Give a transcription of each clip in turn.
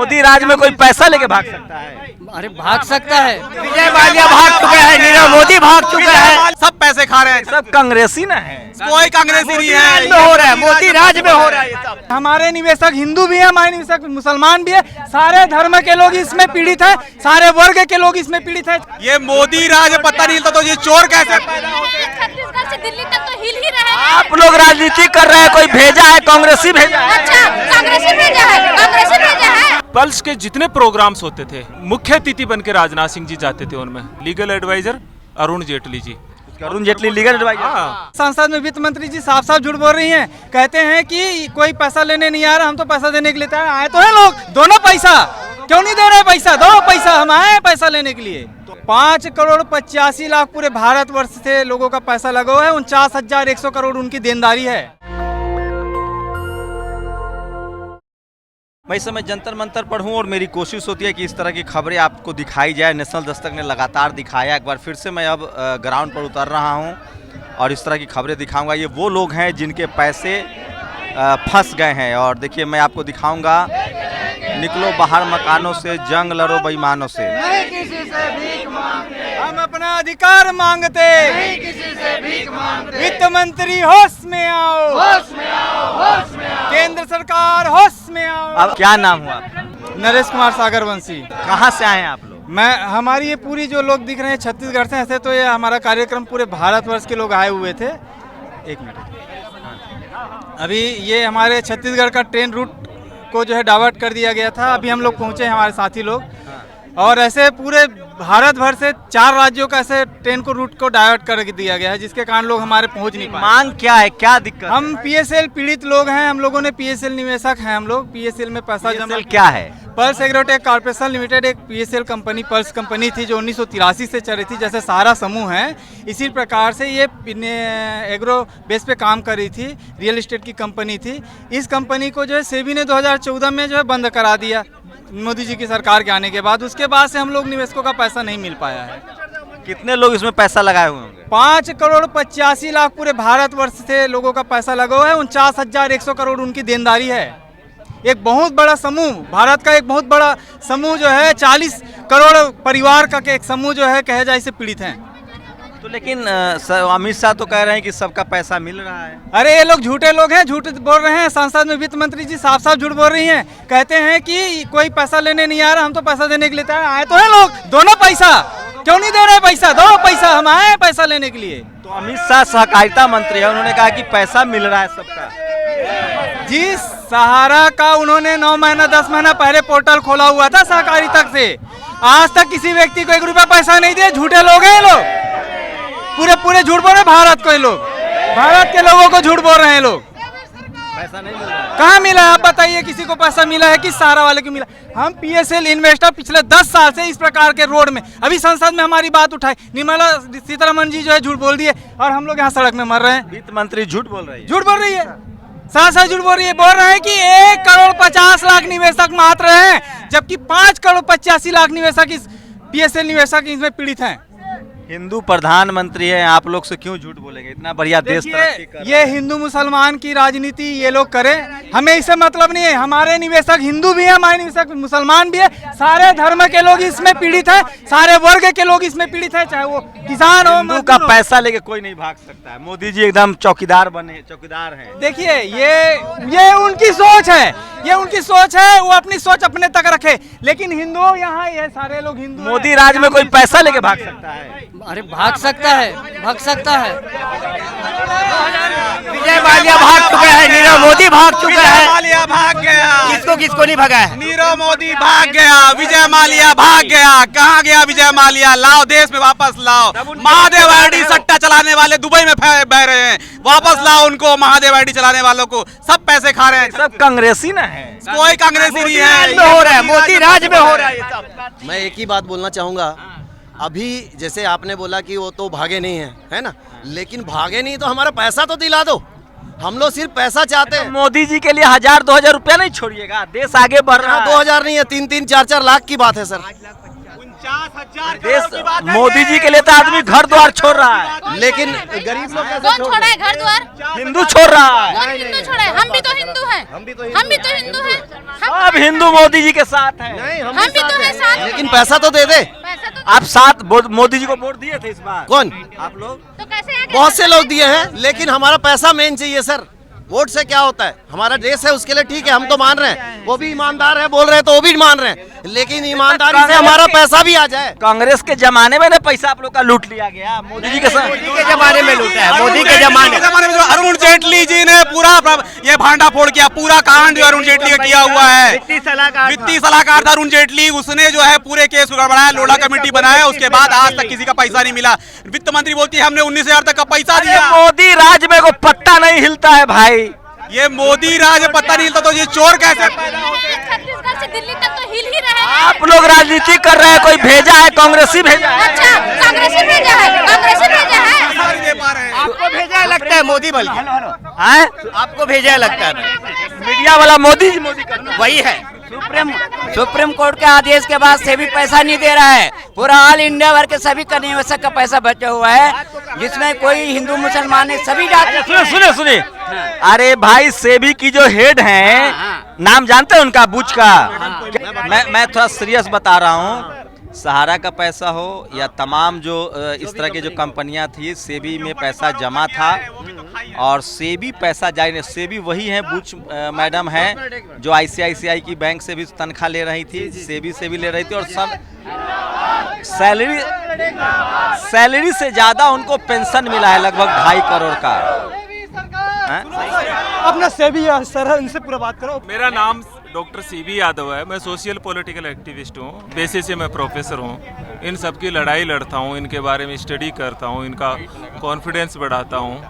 मोदी राज में कोई पैसा लेके भाग सकता है? अरे भाग सकता है। विजय माल्या भाग चुके हैं, नीरव मोदी भाग चुके हैं, सब पैसे खा रहे हैं, सब कांग्रेसी ना है। कोई कांग्रेसी नहीं है, में हो रहा है, मोदी राज में हो रहा है ये सब। हमारे निवेशक हिंदू भी है, हमारे निवेशक मुसलमान भी है, सारे धर्म के लोग इसमें पीड़ित है, सारे वर्ग के लोग इसमें पीड़ित है। ये मोदी राज पता नहीं तो ये चोर कैसे पैदा होते हैं? छत्तीसगढ़ से दिल्ली तक तो हिल ही रहे हैं। आप लोग राजनीति कर रहे हैं, कोई भेजा है? कांग्रेसी भेजा है? अच्छा, कांग्रेसी भेजा है, कांग्रेसी भेजा है। पल्स के जितने प्रोग्राम्स होते थे, मुख्य अतिथि बन के राजनाथ सिंह जी जाते थे उनमें। Legal adviser Arun Jaitley ji. Arun Jaitley legal adviser. संसद में वित्त मंत्री जी साफ साफ झूठ बोल रही हैं, कहते हैं कि कोई पैसा लेने नहीं आ रहा, हम तो पैसा देने के लिए तैयार आए तो है लोग, दोनों पैसा क्यों नहीं दे रहे? पैसा दो, पैसा हम आए पैसा लेने के लिए। 5,85,00,000 पूरे भारतवर्ष से लोगों का पैसा लगा हुआ है, 49,100 करोड़ उनकी देनदारी है। मैं इस समय जंतर मंतर पर हूँ और मेरी कोशिश होती है कि इस तरह की खबरें आपको दिखाई जाए। नेशनल दस्तक ने लगातार दिखाया, एक बार फिर से मैं अब ग्राउंड पर उतर रहा हूँ और इस तरह की खबरें दिखाऊंगा। ये वो लोग हैं जिनके पैसे फंस गए हैं और देखिए मैं आपको दिखाऊंगा। निकलो बाहर मकानों से, जंग लड़ो बेईमानों से। नहीं किसी से भीख मांगते, हम अपना अधिकार मांगते, नहीं किसी से भीख मांगते। वित्त मंत्री होश में आओ, होश में आओ, होश में आओ। केंद्र सरकार होश में आओ। अब क्या नाम हुआ आपका? नरेश कुमार सागरवंशी। कहाँ से आए हैं आप लोग? हमारी ये पूरी जो लोग दिख रहे हैं छत्तीसगढ़ से, ऐसे तो ये हमारा कार्यक्रम पूरे भारतवर्ष के लोग आए हुए थे। एक मिनट, अभी ये हमारे छत्तीसगढ़ का ट्रेन रूट को जो है डाइवर्ट कर दिया गया था। अभी हम लोग पहुंचे हैं, हमारे साथी लोग, और ऐसे पूरे भारत भर से 4 राज्यों का ऐसे ट्रेन को रूट को डाइवर्ट कर दिया गया है, जिसके कारण लोग हमारे पहुंच नहीं पाए। मांग क्या है, क्या दिक्कत? हम पीएसएल पीड़ित लोग हैं, हम लोगों ने पीएसएल निवेशक हैं, हम लोग पीएसएल में पैसा जमा। क्या है? पल्स एग्रोटेक कॉर्पोरेशन लिमिटेड एक पीएसएल कंपनी, पल्स कंपनी थी जो 1983 से चल रही थी। जैसे सहारा समूह है, इसी प्रकार से ये एग्रो बेस पे काम कर रही थी, रियल एस्टेट की कंपनी थी। इस कंपनी को जो है सेबी ने 2014 में जो है बंद करा दिया मोदी जी की सरकार के आने के बाद। उसके बाद से हम लोग निवेशकों का पैसा नहीं मिल पाया है। कितने लोग इसमें पैसा लगाए हुए होंगे? 5,85,00,000 पूरे भारतवर्ष से लोगों का पैसा लगा हुआ है, 49,100 करोड़ उनकी देनदारी है। एक बहुत बड़ा समूह, भारत का एक बहुत बड़ा समूह जो है, 40 करोड़ परिवार का एक समूह जो है कहे जाए से पीड़ित हैं। तो लेकिन अमित शाह तो कह रहे हैं कि सबका पैसा मिल रहा है। अरे ये लोग झूठे लोग हैं, झूठ बोल रहे हैं। संसद में वित्त मंत्री जी साफ साफ झूठ बोल रही हैं, कहते हैं कि कोई पैसा लेने नहीं आ रहा, हम तो पैसा देने के लिए तैयार आए तो है लोग, दोनों पैसा क्यों नहीं दे रहे? पैसा दो, पैसा हम आए पैसा लेने के लिए। तो अमित शाह सहकारिता मंत्री है, उन्होंने कहा कि पैसा मिल रहा है सबका। जी, सहारा का उन्होंने 9 महीना 10 महीना पहले पोर्टल खोला हुआ था सहकारिता से, आज तक किसी व्यक्ति को 1 रुपया पैसा नहीं दिया। झूठे लोग हैं लोग, पूरे झूठ बोल रहे हैं भारत को। ये लोग भारत के लोगों को झूठ बोल रहे हैं लोग। पैसा नहीं मिल रहा है। कहाँ मिला है आप बताइए? किसी को पैसा मिला है कि सहारा वाले को मिला? हम पीएसएल इन्वेस्टर पिछले 10 साल से इस प्रकार के रोड में, अभी संसद में हमारी बात उठाई, निर्मला सीतारमण जी जो है झूठ बोल दिए और हम लोग यहाँ सड़क में मर रहे हैं। वित्त मंत्री झूठ बोल रही है, झूठ बोल रही है, साथ झूठ बोल रही है। बोल रहे हैं कि 1,50,00,000 निवेशक मात्र हैं, जबकि 5,85,00,000 निवेशक इस पीएसएल निवेशक इसमें पीड़ित हैं। हिंदू प्रधानमंत्री है, आप लोग से क्यों झूठ बोलेंगे? इतना बढ़िया देश तरक्की कर रहा है। ये हिंदू मुसलमान की राजनीति ये लोग करें, हमें इससे मतलब नहीं है। हमारे निवेशक हिंदू भी है, हमारे निवेशक मुसलमान भी है, सारे धर्म के लोग इसमें पीड़ित है, सारे वर्ग के लोग इसमें पीड़ित है, चाहे वो किसान हो, हिंदू का पैसा लेके कोई नहीं भाग सकता है। मोदी जी एकदम चौकीदार बने, चौकीदार हैं। देखिए ये उनकी सोच है, ये उनकी सोच है, वो अपनी सोच अपने तक रखे। लेकिन हिंदू यहाँ ये सारे लोग हिंदू। मोदी राज में कोई पैसा लेके भाग सकता है? अरे भाग सकता है, भाग सकता है। विजय माल्या भाग चुके हैं, नीरव मोदी भाग चुके हैं। माल्या भाग गया, किसको नहीं भगा है? नीरव मोदी भाग गया, विजय माल्या भाग गया। कहाँ गया विजय माल्या? लाओ, देश में वापस लाओ। महादेव आईडी सट्टा चलाने वाले दुबई में बह रहे हैं, वापस लाओ उनको। महादेव आईडी चलाने वालों को, सब पैसे खा रहे हैं, सब कांग्रेसी ना है। कोई कांग्रेसी नहीं है। हो रहा है, मोदी राज में हो रहा है ये सब। मैं एक ही बात बोलना चाहूँगा, अभी जैसे आपने बोला कि वो तो भागे नहीं है ना, लेकिन भागे नहीं तो हमारा पैसा तो दिला दो। हम लोग सिर्फ पैसा चाहते हैं। मोदी जी के लिए 1000-2000 रुपया नहीं छोड़िएगा, देश आगे बढ़ रहा है। 2000 नहीं है, 3-3, 4-4 लाख की बात है सर। देश मोदी जी के लिए तो आदमी घर द्वार छोड़ रहा है, लेकिन गरीब लोग कैसे कौन छोड़ छोड़ा रहे है घर द्वार? हिंदू छोड़ रहा है। कौन हिंदू छोड़ा है? हम भी तो हिंदू हैं। हम भी तो हिंदू हैं। सब हिंदू मोदी जी के साथ है। नहीं, हम भी तो हैं साथ में। लेकिन पैसा तो दे दे। पैसा तो आप साथ मोदी जी को वोट दिए थे इस बार? कौन? आप लोग? तो कैसे आगे? बहुत से लोग दिए हैं, लेकिन हमारा पैसा मेन चाहिए सर। वोट से क्या होता है? हमारा देश है, उसके लिए ठीक है, हम तो मान रहे हैं। वो भी ईमानदार है, बोल रहे हैं तो वो भी मान रहे हैं, लेकिन ईमानदारी से हमारा पैसा भी आ जाए। कांग्रेस के जमाने में ना पैसा आप लोग का लूट लिया गया, मोदी जी के साथ जमाने में लूटा है, मोदी के जमाने में जो अरुण जेटली जी ने पूरा ये भांडा फोड़ किया, पूरा कांड जो अरुण जेटली का किया हुआ है। वित्तीय सलाहकार था अरुण जेटली, उसने जो है पूरे केस को गड़बड़ाया, लोढ़ा कमेटी बनाया, उसके बाद आज तक किसी का पैसा नहीं मिला। वित्त मंत्री बोलती है हमने 19,000 तक का पैसा दिया। मोदी राज में को पत्ता नहीं हिलता है भाई। ये मोदी राज पता नहीं हिलता तो ये चोर कैसे पैदा होते हैं? छत्तीसगढ़ से दिल्ली तक तो हिल ही रहे हैं। आप लोग राजनीति कर रहे हैं, कोई भेजा है? कांग्रेसी भेजा है? अच्छा, कांग्रेसी भेजा है। कांग्रेसी भेजा है। नहीं दे पा रहे हैं। आपको भेजा लगता है मोदी, बल्कि हैं? आपको भेजा लगता है मीडिया वाला मोदी जी मोदी करता है। वही है। सुप्रीम कोर्ट के आदेश के बाद सेबी पैसा नहीं दे रहा है। पूरा ऑल इंडिया भर के सभी का निवेशक का पैसा बचा हुआ है, जिसमें कोई हिंदू मुसलमान नहीं, सभी जाति। सुने अरे भाई, सेबी की जो हेड हैं, नाम जानते हैं उनका? बुच का। मैं थोड़ा सीरियस बता रहा हूँ। सहारा का पैसा हो या तमाम जो इस तरह की जो कंपनियां थी, सेबी में पैसा जमा था और सेबी पैसा जारी नहीं। सेबी वही है, बुच मैडम है, जो आईसीआईसीआई की बैंक से भी तनख्वाह ले रही थी, सेबी से भी ले रही थी, और सैलरी से ज्यादा उनको पेंशन मिला है, लगभग 2.5 करोड़ का। अपना सेबी सर, इनसे पूरा बात करो। मेरा नाम डॉक्टर सीबी यादव है। मैं सोशल पॉलिटिकल एक्टिविस्ट हूँ, बेसिस से मैं प्रोफेसर हूँ। इन सब की लड़ाई लड़ता हूँ, इनके बारे में स्टडी करता हूँ, इनका कॉन्फिडेंस बढ़ाता हूँ,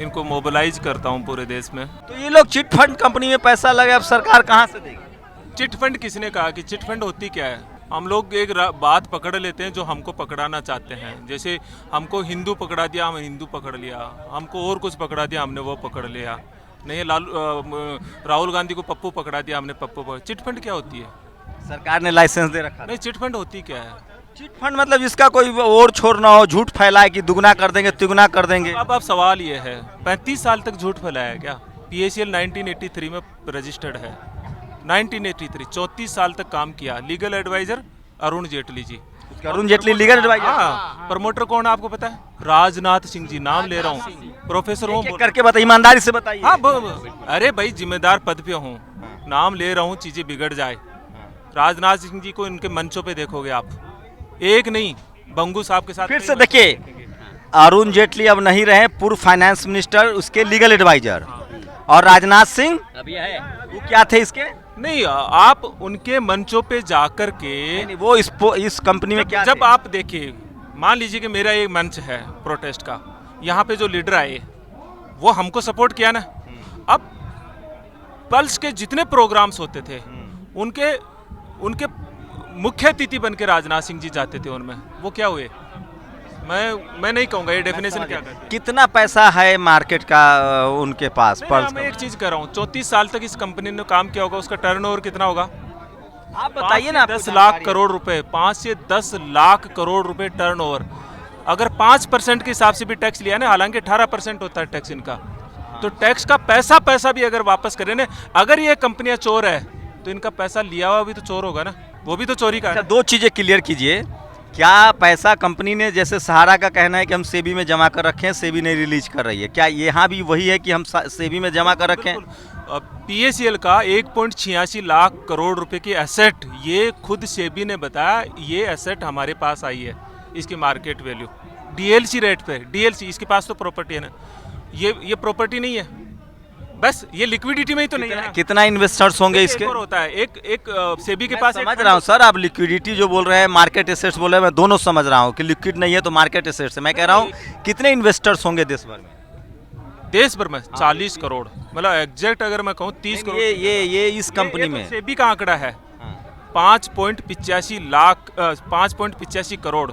इनको मोबिलाइज करता हूँ पूरे देश में। तो ये लोग चिट फंड कंपनी में पैसा लगे, अब सरकार कहाँ से देगी? चिट फंड किसने कहा? कि चिट फंड होती क्या है? हम लोग एक बात पकड़ लेते हैं जो हमको पकड़ाना चाहते हैं। जैसे हमको हिंदू पकड़ा दिया, हम हिंदू पकड़ लिया, हमको और कुछ पकड़ा दिया, हमने वो पकड़ लिया। नहीं, राहुल गांधी को पप्पू पकड़ा दिया, हमने पप्पू पकड़। चिट फंड क्या होती है? सरकार ने लाइसेंस दे रखा। नहीं, चिट फंड होती क्या है? चिट फंड मतलब जिसका कोई और छोर ना हो, झूठ फैलाए कि दुगना कर देंगे तिगुना कर देंगे। अब सवाल ये है, 35 साल तक झूठ फैलाया क्या? PACL 1983 में रजिस्टर्ड है। 1983 34 साल तक काम किया। Legal adviser Arun Jaitley ji. Arun Jaitley legal adviser. हाँ, प्रमोटर कौन है आपको पता है? राजनाथ सिंह जी। नाम ले रहा हूँ, प्रोफेसर हूँ। करके बताइए, ईमानदारी से बताइए। हाँ, अरे भाई, जिम्मेदार पद पे हूँ, नाम ले रहा हूँ, चीजें बिगड़ जाए। राजनाथ सिंह जी को इनके मंचों पे देखोगे आप, एक नहीं, बंगू साहब के साथ। फिर से देखिए, अरुण जेटली अब नहीं रहे, पूर्व फाइनेंस मिनिस्टर, उसके लीगल एडवाइजर। और राजनाथ सिंह अभी है, वो क्या थे इसके? नहीं, आप उनके मंचों पे जाकर के नहीं, वो इस कंपनी में क्या जब थे? आप देखिए, मान लीजिए कि मेरा एक मंच है प्रोटेस्ट का, यहाँ पे जो लीडर आए वो हमको सपोर्ट किया ना। अब पल्स के जितने प्रोग्राम्स होते थे, उनके मुख्य अतिथि बन के राजनाथ सिंह जी जाते थे उनमें, वो क्या हुए? मैं नहीं कहूँगा ये डेफिनेशन क्या करती है। कितना पैसा है मार्केट का उनके पास? मैं एक चीज कर रहा हूँ, 34 साल तक इस कंपनी ने काम किया होगा, उसका टर्नओवर कितना होगा? आप बताइए ना। 10 लाख करोड़ रुपए, 5 से 10 लाख करोड़ रुपए टर्नओवर। अगर 5% के हिसाब से भी टैक्स लिया ना, हालांकि 18% होता है टैक्स इनका, तो टैक्स का पैसा भी अगर वापस करें ना, अगर ये कंपनियां चोर है तो इनका पैसा लिया हुआ भी तो चोर होगा ना, वो भी तो चोरी का है। दो चीजें क्लियर कीजिए, क्या पैसा कंपनी ने, जैसे सहारा का कहना है कि हम सेबी में जमा कर रखे हैं, सेबी नहीं रिलीज कर रही है, क्या यहाँ भी वही है कि हम सेबी में जमा कर रखे हैं? PACL का 1.86 लाख करोड़ रुपए की एसेट, ये खुद सेबी ने बताया, ये एसेट हमारे पास आई है, इसकी मार्केट वैल्यू DLC रेट पे। DLC, इसके पास तो प्रॉपर्टी है ना, ये प्रॉपर्टी नहीं है, बस ये लिक्विडिटी में ही तो नहीं है। कितना इन्वेस्टर्स होंगे इसके? होता है एक सेबी के पास। समझ रहा हूँ सर, आप लिक्विडिटी जो बोल रहे हैं, मार्केट एसेट्स बोल रहे हैं, मैं दोनों समझ रहा हूँ कि लिक्विड नहीं है तो मार्केट एसेट्स है। मैं कह रहा हूँ कितने इन्वेस्टर्स होंगे देश भर में? देश भर में 40 करोड़, मतलब एग्जैक्ट अगर मैं कहूँ 30 करोड़। ये इस कंपनी में सेबी का आंकड़ा है 5.85 करोड़,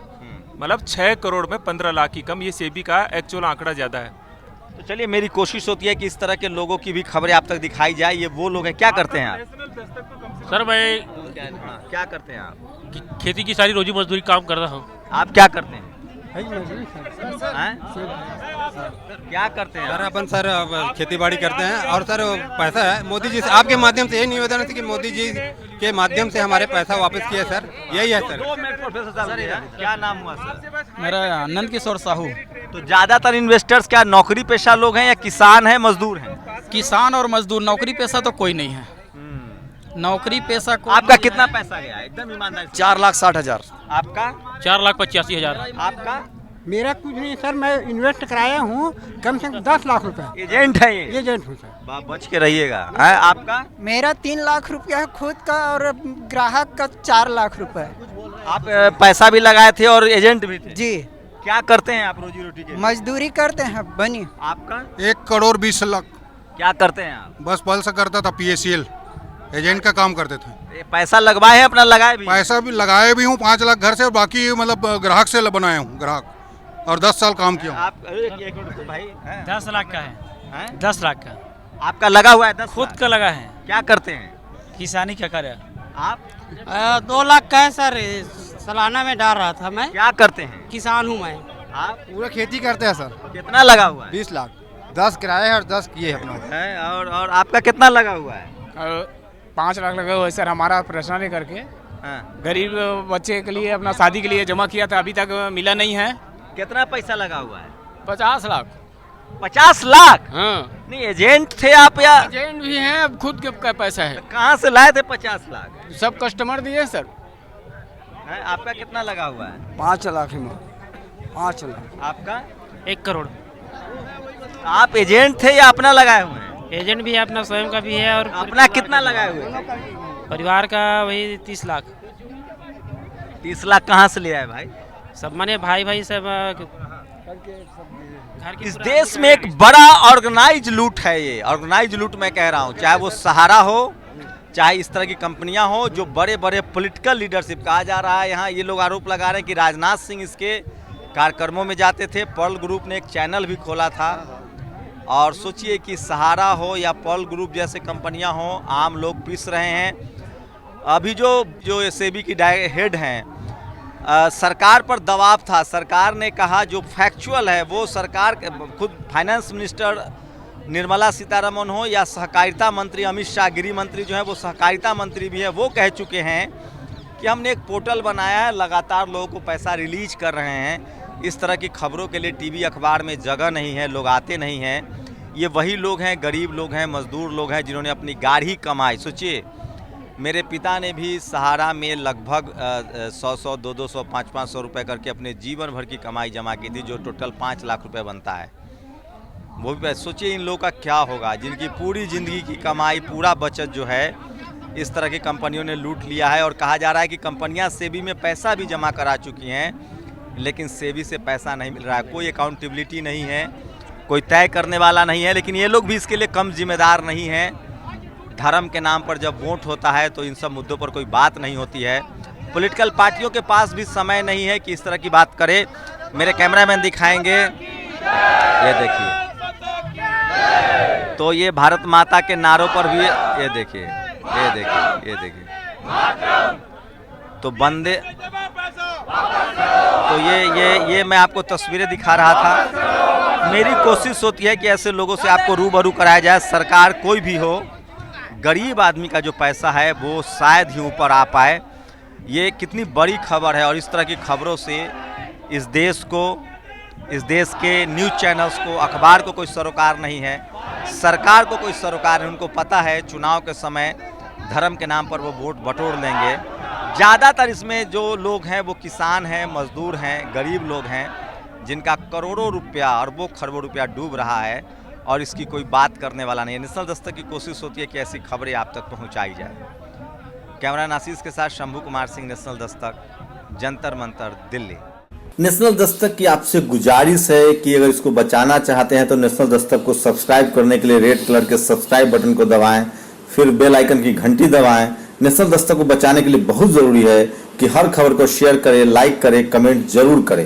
मतलब 6 करोड़ में 15 लाख की कम। ये सेबी का एक्चुअल आंकड़ा ज्यादा है। तो चलिए, मेरी कोशिश होती है कि इस तरह के लोगों की भी खबरें आप तक दिखाई जाए। ये वो लोग हैं, क्या करते हैं आप? नेशनल दस्तक को कम से सर मैं क्या करते हैं आप? खेती की सारी रोजी मजदूरी काम कर रहा हूँ। आप क्या करते हैं? हैं? क्या करते हैं सर आप? अपन सर अब खेती बाड़ी करते हैं और सर पैसा है मोदी जी से आपके माध्यम से यही निवेदन है कि मोदी जी के माध्यम से हमारे पैसा वापस किए सर, यही है सर। 2 मिनट प्रोफेसर साहब, क्या नाम हुआ सर? मेरा आनंद किशोर साहू। तो ज्यादातर इन्वेस्टर्स क्या नौकरी पेशा लोग हैं या किसान हैं, मजदूर हैं? किसान और मजदूर, नौकरी पेशा तो कोई नहीं है। नौकरी पेशा को आपका कितना पैसा गया एकदम ईमानदारी से? 4,60,000। आपका? 4,85,000। आपका? मेरा कुछ नहीं सर, मैं इन्वेस्ट कराया हूँ कम से कम 10 लाख रुपए। एजेंट है ये? एजेंट हूँ सर। बच के रहिएगा। है आपका? मेरा 3 लाख रुपया है खुद का और ग्राहक का 4 लाख रुपए। आप पैसा भी लगाए थे और एजेंट भी थे? जी। क्या करते हैं आप रोजी रोटी के? मजदूरी करते हैं बनी। आपका? 1,20,00,000 क्या करते हैं आप? बस पल से करता था, PACL एजेंट का काम करते थे। ये पैसा लगवाए हैं, अपना लगाए भी? पैसा भी लगाए भी हूँ 5 लाख घर से, बाकी मतलब ग्राहक से बनाया हूँ ग्राहक, और 10 साल काम किया हूँ। आप एक मिनट भाई, 10 लाख का है। 10 लाख का आपका लगा हुआ है? 10 खुद लाख? का लगा है। क्या करते हैं किसानी क्या करे? आप? 2 लाख का है सर, सालाना में डाल रहा था मैं। क्या करते हैं? किसान हूँ मैं। आप? पूरा खेती करते हैं सर। कितना लगा हुआ है? 20 लाख, 10 किराए और 10 किए अपना। है और आपका कितना लगा हुआ है? 5 लाख लगा हुआ है सर, हमारा पर्सनली करके हाँ। गरीब बच्चे के लिए अपना शादी के लिए जमा किया था, अभी तक मिला नहीं है। कितना पैसा लगा हुआ है? 50 लाख। 50 लाख? हाँ। नहीं एजेंट थे आप या? एजेंट भी हैं, अब खुद का पैसा है। कहाँ से लाए थे 50 लाख? सब कस्टमर दिए सर। है? आपका कितना लगा हुआ है? 5 लाख में। 5 लाख। आपका? 1 करोड़। आप एजेंट थे या अपना लगाए हुए हैं? एजेंट भी है, अपना स्वयं का भी है और अपना कितना लगाए हुए हैं? परिवार का वही 30 लाख। 30 लाख कहाँ से ले आए भाई? सब माने भाई सब घर की इस देश में एक बड़ा ऑर्गेनाइज लूट है ये, ऑर्गेनाइज लूट मैं कह रहा हूँ, चाहे वो सहारा हो, चाहे इस तरह की कंपनियां हो, जो बड़े बड़े पॉलिटिकल लीडरशिप कहा जा रहा है। यहाँ ये लोग आरोप लगा रहे हैं कि राजनाथ सिंह इसके कार्यक्रमों में जाते थे। पर्ल ग्रुप ने एक चैनल भी खोला था, और सोचिए कि सहारा हो या पर्ल ग्रुप जैसे कंपनियां हो, आम लोग पीस रहे हैं। अभी जो सेबी की हेड हैं, सरकार पर दबाव था, सरकार ने कहा जो फैक्चुअल है वो सरकार, खुद फाइनेंस मिनिस्टर निर्मला सीतारमन हो या सहकारिता मंत्री अमित शाह, गृह मंत्री जो है वो सहकारिता मंत्री भी है, वो कह चुके हैं कि हमने एक पोर्टल बनाया है, लगातार लोगों को पैसा रिलीज कर रहे हैं। इस तरह की खबरों के लिए टीवी अखबार में जगह नहीं है, लोग आते नहीं हैं। ये वही लोग हैं, गरीब लोग हैं, मजदूर लोग हैं, जिन्होंने अपनी गाढ़ी कमाई। सोचिए मेरे पिता ने भी सहारा में लगभग 100-100, 200-200, 500-500 रुपये करके अपने जीवन भर की कमाई जमा की थी, जो टोटल 5 लाख रुपए बनता है। वो भी सोचिए इन लोगों का क्या होगा, जिनकी पूरी ज़िंदगी की कमाई, पूरा बचत जो है इस तरह की कंपनियों ने लूट लिया है। और कहा जा रहा है कि कंपनियां सेबी में पैसा भी जमा करा चुकी हैं, लेकिन सेबी से पैसा नहीं मिल रहा है। कोई अकाउंटेबिलिटी नहीं है, कोई तय करने वाला नहीं है। लेकिन ये लोग भी इसके लिए कम जिम्मेदार नहीं हैं। धर्म के नाम पर जब वोट होता है तो इन सब मुद्दों पर कोई बात नहीं होती है। पॉलिटिकल पार्टियों के पास भी समय नहीं है कि इस तरह की बात करे। मेरे कैमरामैन दिखाएंगे, ये देखिए, तो ये भारत माता के नारों पर भी ये देखिए, ये देखिए, ये देखिए, तो बंदे, तो ये मैं आपको तस्वीरें दिखा रहा था। मेरी कोशिश होती है कि ऐसे लोगों से आपको रूबरू कराया जाए। सरकार कोई भी हो, गरीब आदमी का जो पैसा है वो शायद ही ऊपर आ पाए। ये कितनी बड़ी खबर है, और इस तरह की खबरों से इस देश को, इस देश के न्यूज़ चैनल्स को, अखबार को कोई सरोकार नहीं है, सरकार को कोई सरोकार नहीं। उनको पता है चुनाव के समय धर्म के नाम पर वो वोट बटोर लेंगे। ज़्यादातर इसमें जो लोग हैं वो किसान हैं, मजदूर हैं, गरीब लोग हैं, जिनका करोड़ों रुपया, अरबों खरबों रुपया डूब रहा है, और इसकी कोई बात करने वाला नहीं है। नेशनल दस्तक की कोशिश होती है कि ऐसी खबरें आप तक पहुंचाई जाए। कैमरा नासिस के साथ शंभू कुमार सिंह, नेशनल दस्तक, जंतर मंतर, दिल्ली। नेशनल दस्तक की आपसे गुजारिश है कि अगर इसको बचाना चाहते हैं तो नेशनल दस्तक को सब्सक्राइब करने के लिए रेड कलर के सब्सक्राइब बटन को दबाएं, फिर बेल आइकन की घंटी दबाएं। नेशनल दस्तक को बचाने के लिए बहुत जरूरी है कि हर खबर को शेयर करें, लाइक करें, कमेंट जरूर करें।